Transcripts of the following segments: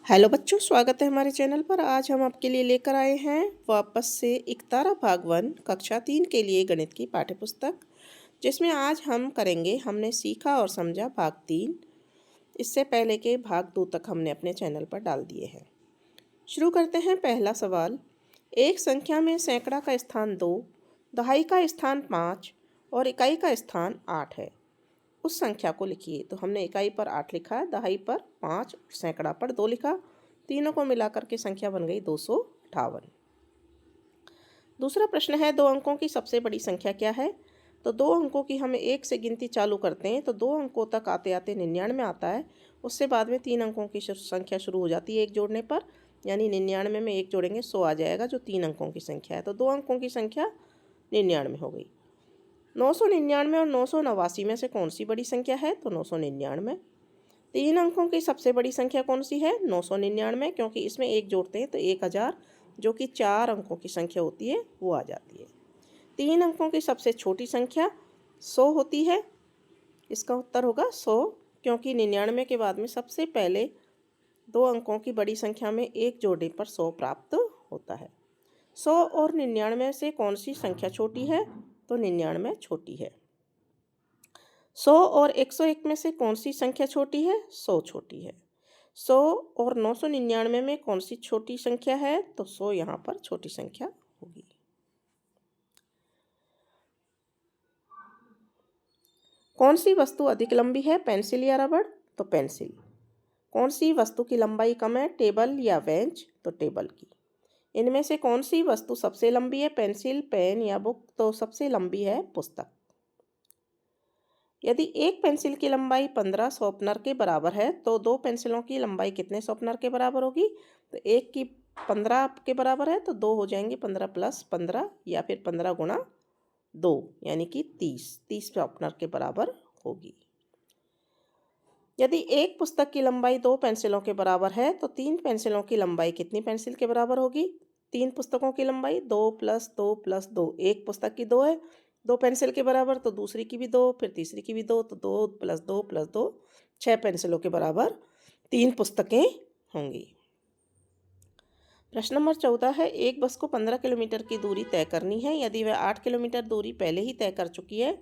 Hello बच्चों, स्वागत है हमारे चैनल पर। आज हम आपके लिए लेकर आए हैं वापस से इकतारा भाग 1 कक्षा 3 के लिए गणित की पाठ्यपुस्तक, जिसमें आज हम करेंगे हमने सीखा और समझा भाग 3। इससे पहले के भाग 2 तक हमने अपने चैनल पर डाल दिए हैं। शुरू करते हैं। पहला सवाल, एक संख्या में सैकड़ा का स्थान 2, दहाई का स्थान 5 और इकाई का स्थान 8 है। उस संख्या को लिखिए। तो हमने इकाई पर 8 लिखा है, दहाई पर 5 और सैकड़ा पर 2 लिखा। तीनों को मिलाकर के संख्या बन गई 258। दूसरा प्रश्न है, 2 अंकों की सबसे बड़ी संख्या क्या है। तो 2 अंकों की हम 1 से गिनती चालू करते हैं तो 2 अंकों तक आते आते 99 आता है। उससे बाद में 3 अंकों की संख्या शुरू हो जाती है 1 जोड़ने पर, यानी 99 में 1 जोड़ेंगे 100 आ जाएगा, जो 3 अंकों की संख्या है। तो 2 अंकों की संख्या 99 हो गई। 999 और 989 में से कौन सी बड़ी संख्या है। तो 999। 3 अंकों की सबसे बड़ी संख्या कौन सी है। 999, क्योंकि इसमें 1 जोड़ते हैं तो 1000, जो कि 4 अंकों की संख्या होती है, वो आ जाती है। 3 अंकों की सबसे छोटी संख्या 100 होती है। इसका उत्तर होगा 100, क्योंकि 99 के बाद में सबसे पहले 2 अंकों की बड़ी संख्या में 1 जोड़ने पर 100 प्राप्त होता है। 100 और 99 से कौन सी संख्या छोटी है। तो 99 छोटी है। 100 और 101 में से कौन सी संख्या छोटी है। 100 छोटी है। 100 और 999 में कौन सी छोटी संख्या है। तो 100 यहाँ पर छोटी संख्या होगी। कौन सी वस्तु अधिक लंबी है, पेंसिल या रबड़। तो पेंसिल। कौन सी वस्तु की लंबाई कम है, टेबल या बेंच। तो टेबल की। इनमें से कौन सी वस्तु सबसे लंबी है, पेंसिल, पेन या बुक। तो सबसे लंबी है पुस्तक। यदि एक पेंसिल की लंबाई 15 शॉर्पनर के बराबर है तो 2 पेंसिलों की लंबाई कितने शॉर्पनर के बराबर होगी। तो एक की 15 के बराबर है तो 2 हो जाएंगे 15 प्लस 15, या फिर 15 गुणा 2, यानी कि 30 शॉर्पनर के बराबर होगी। यदि एक पुस्तक की लंबाई 2 पेंसिलों के बराबर है तो 3 पेंसिलों की लंबाई कितनी पेंसिल के बराबर होगी। 3 पुस्तकों की लंबाई 2 + 2 + 2, एक पुस्तक की 2 है, 2 पेंसिल के बराबर, तो दूसरी की भी 2, फिर तीसरी की भी 2, तो 2 + 2 + 2 6 पेंसिलों के बराबर 3 पुस्तकें होंगी। प्रश्न नंबर 14 है, एक बस को 15 किलोमीटर की दूरी तय करनी है। यदि वह 8 किलोमीटर दूरी पहले ही तय कर चुकी है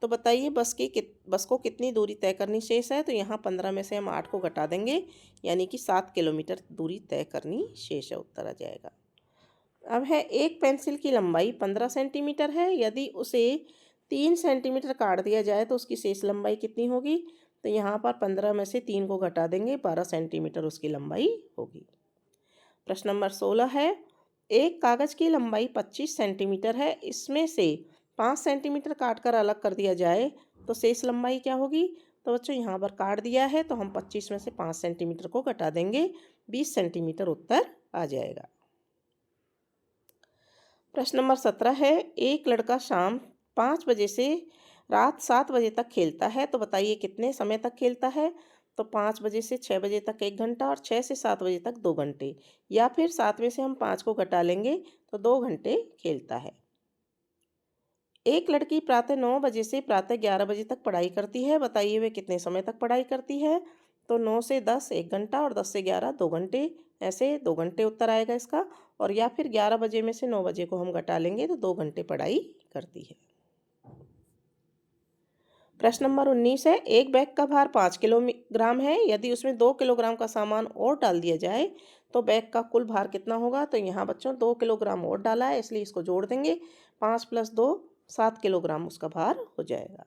तो बताइए बस को कितनी दूरी तय करनी शेष है। तो यहाँ 15 में से हम 8 को घटा देंगे, यानी कि 7 किलोमीटर दूरी तय करनी शेष है। उत्तर आ जाएगा। अब है, एक पेंसिल की लंबाई 15 सेंटीमीटर है। यदि उसे 3 सेंटीमीटर काट दिया जाए तो उसकी शेष लंबाई कितनी होगी। तो यहाँ पर 15 में से 3 को घटा देंगे, 12 सेंटीमीटर उसकी लंबाई होगी। प्रश्न नंबर 16 है, एक कागज की लंबाई 25 सेंटीमीटर है। इसमें से 5 सेंटीमीटर काट कर अलग कर दिया जाए तो शेष लंबाई क्या होगी। तो बच्चों यहाँ पर काट दिया है तो हम 25 में से 5 सेंटीमीटर को घटा देंगे, 20 सेंटीमीटर उत्तर आ जाएगा। प्रश्न नंबर 17 है, एक लड़का शाम 5 बजे से रात 7 बजे तक खेलता है। तो बताइए कितने समय तक खेलता है। तो 5 बजे से 6 बजे तक 1 घंटा और 6 से 7 बजे तक 2 घंटे, या फिर 7 में से हम 5 को घटा लेंगे तो 2 घंटे खेलता है। एक लड़की प्रातः 9 बजे से प्रातः 11 बजे तक पढ़ाई करती है। बताइए वे कितने समय तक पढ़ाई करती है। तो 9 से 10 1 घंटा और 10 से 11 2 घंटे, ऐसे 2 घंटे उत्तर आएगा इसका। और या फिर 11 बजे में से 9 बजे को हम घटा लेंगे तो 2 घंटे पढ़ाई करती है। प्रश्न नंबर 19 है, एक बैग का भार 5 किलोग्राम है। यदि उसमें 2 किलोग्राम का सामान और डाल दिया जाए तो बैग का कुल भार कितना होगा। तो यहाँ बच्चों 2 किलोग्राम और डाला है, इसलिए इसको जोड़ देंगे। 5 + 2 7 किलोग्राम उसका भार हो जाएगा।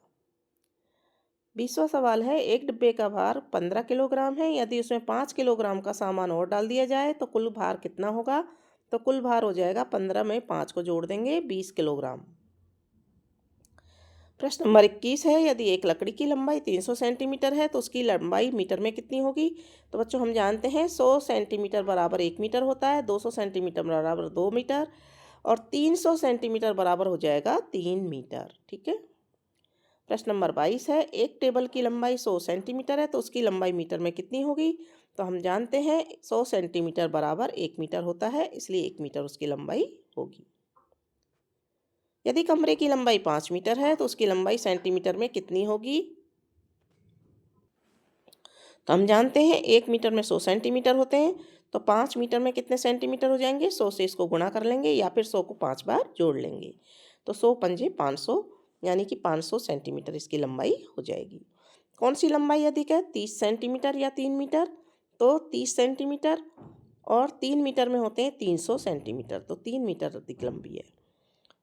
20वां सवाल है, एक डिब्बे का भार 15 किलोग्राम है। यदि उसमें 5 किलोग्राम का सामान और डाल दिया जाए तो कुल भार कितना होगा। तो कुल भार हो जाएगा, 15 में 5 को जोड़ देंगे, 20 किलोग्राम। प्रश्न नंबर 21 है, यदि एक लकड़ी की लंबाई 300 सेंटीमीटर है तो उसकी लंबाई मीटर में कितनी होगी। तो बच्चों हम जानते हैं 100 सेंटीमीटर बराबर 1 मीटर होता है, 200 सेंटीमीटर बराबर 2 मीटर और 300 सेंटीमीटर बराबर हो जाएगा 3 मीटर। ठीक है। प्रश्न नंबर 22 है, एक टेबल की लंबाई 100 सेंटीमीटर है तो उसकी लंबाई मीटर में कितनी होगी। तो हम जानते हैं 100 सेंटीमीटर बराबर 1 मीटर होता है, इसलिए 1 मीटर उसकी लंबाई होगी। यदि कमरे की लंबाई 5 मीटर है तो उसकी लंबाई सेंटीमीटर में कितनी होगी। तो हम जानते हैं 1 मीटर में 100 सेंटीमीटर होते हैं, तो 5 मीटर में कितने सेंटीमीटर हो जाएंगे? 100 से इसको गुणा कर लेंगे या फिर 100 को 5 बार जोड़ लेंगे। तो 100 पंजे 500, यानी कि 500 सेंटीमीटर इसकी लंबाई हो जाएगी। कौन सी लंबाई अधिक है? 30 सेंटीमीटर या 3 मीटर? तो 30 सेंटीमीटर, और 3 मीटर में होते हैं 300 सेंटीमीटर, तो 3 मीटर अधिक लंबी है।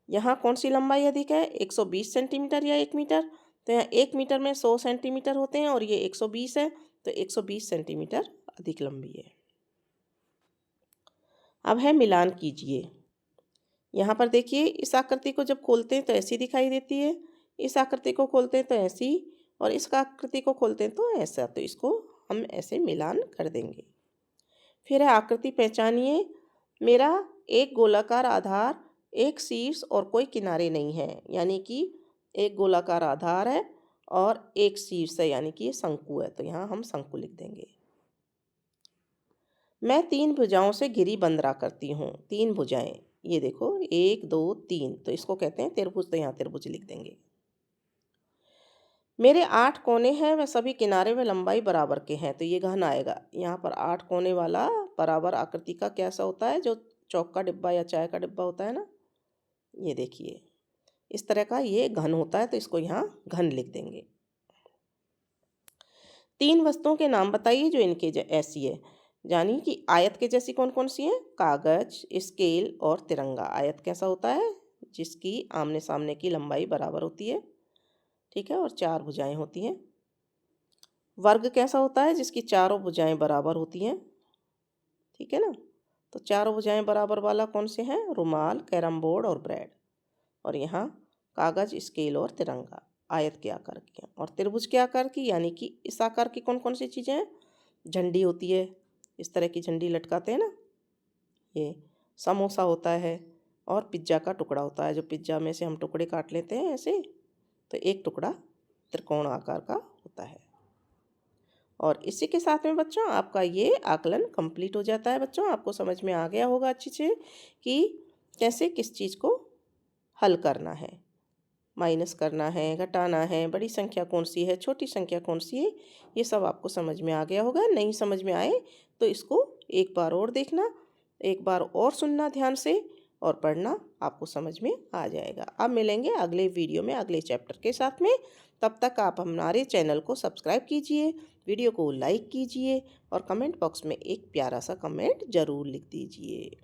यहाँ कौन सी लंबाई अधिक है? 120 सेंटीमीटर या 1 मीटर? तो यहाँ 1 मीटर में 100 सेंटीमीटर होते हैं और ये 120 है, तो 120 सेंटीमीटर अधिक लंबी है। अब है मिलान कीजिए। यहाँ पर देखिए, इस आकृति को जब खोलते हैं तो ऐसी दिखाई देती है, इस आकृति को खोलते हैं तो ऐसी, और इस आकृति को खोलते हैं तो ऐसा। तो इसको हम ऐसे मिलान कर देंगे। फिर है आकृति पहचानिए। मेरा एक गोलाकार आधार, एक शीर्ष और कोई किनारे नहीं है, यानी कि एक गोलाकार आधार है और एक शीर्ष है, यानी कि ये शंकु है। तो यहाँ हम शंकु लिख देंगे। मैं 3 भुजाओं से घिरी बंदरा करती हूँ। 3 भुजाएं, ये देखो 1 2 3, तो इसको कहते हैं त्रिभुज। तो यहाँ त्रिभुज लिख देंगे। मेरे 8 कोने हैं, वह सभी किनारे व लंबाई बराबर के हैं। तो ये घन आएगा। यहाँ पर 8 कोने वाला बराबर आकृति का कैसा होता है? जो चौक का डिब्बा या चाय का डिब्बा होता है ना, ये देखिए इस तरह का ये घन होता है। तो इसको यहाँ घन लिख देंगे। 3 वस्तुओं के नाम बताइए जो इनके ऐसी है, यानी कि आयत के जैसी कौन कौन सी है? कागज, स्केल और तिरंगा। आयत कैसा होता है? जिसकी आमने सामने की लंबाई बराबर होती है, ठीक है, और 4 भुजाएं होती हैं। वर्ग कैसा होता है? जिसकी चारों भुजाएं बराबर होती हैं, ठीक है ना। तो चारों भुजाएं बराबर वाला कौन से हैं? रुमाल, कैरम बोर्ड और ब्रेड। और यहाँ कागज, स्केल और तिरंगा आयत के आकार की हैं। और त्रिभुज के आकार की, यानी कि इस आकार की कौन कौन सी चीज़ें हैं? झंडी होती है, इस तरह की झंडी लटकाते हैं ना, ये समोसा होता है, और पिज्ज़ा का टुकड़ा होता है। जो पिज्ज़ा में से हम टुकड़े काट लेते हैं ऐसे, तो एक टुकड़ा त्रिकोण आकार का होता है। और इसी के साथ में बच्चों आपका ये आकलन कंप्लीट हो जाता है। बच्चों आपको समझ में आ गया होगा अच्छे से कि कैसे किस चीज़ को हल करना है, माइनस करना है, घटाना है, बड़ी संख्या कौन सी है, छोटी संख्या कौन सी है, ये सब आपको समझ में आ गया होगा। नहीं समझ में आए तो इसको एक बार और देखना, एक बार और सुनना ध्यान से, और पढ़ना, आपको समझ में आ जाएगा। अब मिलेंगे अगले वीडियो में अगले चैप्टर के साथ में। तब तक आप हमारे चैनल को सब्सक्राइब कीजिए, वीडियो को लाइक कीजिए और कमेंट बॉक्स में एक प्यारा सा कमेंट ज़रूर लिख दीजिए।